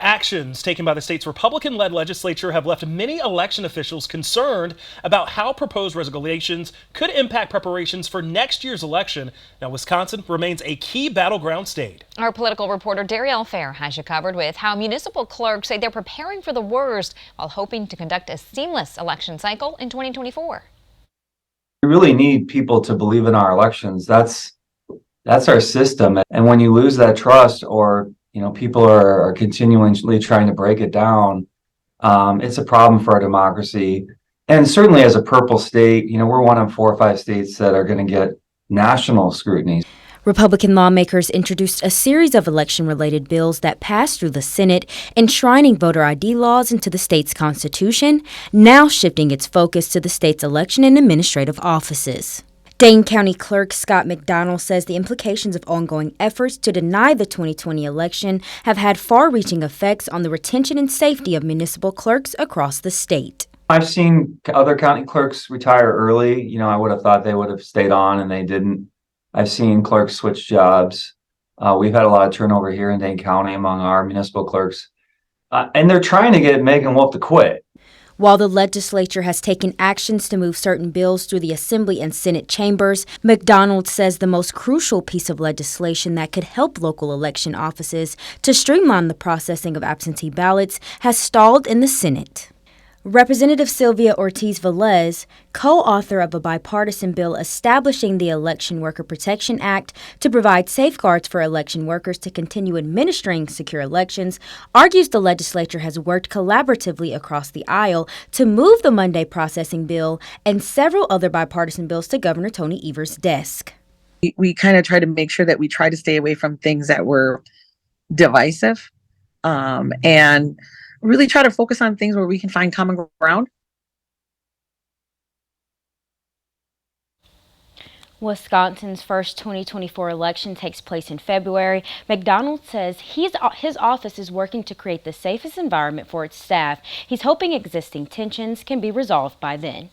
Actions taken by the state's Republican-led legislature have left many election officials concerned about how proposed regulations could impact preparations for next year's election. Now, Wisconsin remains a key battleground state. Our political reporter Darielle Fair has you covered with how municipal clerks say they're preparing for the worst while hoping to conduct a seamless election cycle in 2024. We really need people to believe in our elections. That's our system. And when you lose that trust, or people are continually trying to break it down, it's a problem for our democracy. And certainly as a purple state, we're one of 4 or 5 states that are going to get national scrutiny. Republican lawmakers introduced a series of election-related bills that passed through the Senate, enshrining voter ID laws into the state's constitution, now shifting its focus to the state's election and administrative offices. Dane County Clerk Scott McDonald says the implications of ongoing efforts to deny the 2020 election have had far-reaching effects on the retention and safety of municipal clerks across the state. I've seen other county clerks retire early. I would have thought they would have stayed on, and they didn't. I've seen clerks switch jobs. We've had a lot of turnover here in Dane County among our municipal clerks. And they're trying to get Meagan and Wolfe to quit. While the legislature has taken actions to move certain bills through the Assembly and Senate chambers, McDonald says the most crucial piece of legislation that could help local election offices to streamline the processing of absentee ballots has stalled in the Senate. Representative Sylvia Ortiz-Velez, co-author of a bipartisan bill establishing the Election Worker Protection Act to provide safeguards for election workers to continue administering secure elections, argues the legislature has worked collaboratively across the aisle to move the Monday processing bill and several other bipartisan bills to Governor Tony Evers' desk. We kind of try to make sure that we try to stay away from things that were divisive, and really try to focus on things where we can find common ground. Wisconsin's first 2024 election takes place in February. McDonald says his office is working to create the safest environment for its staff. He's hoping existing tensions can be resolved by then.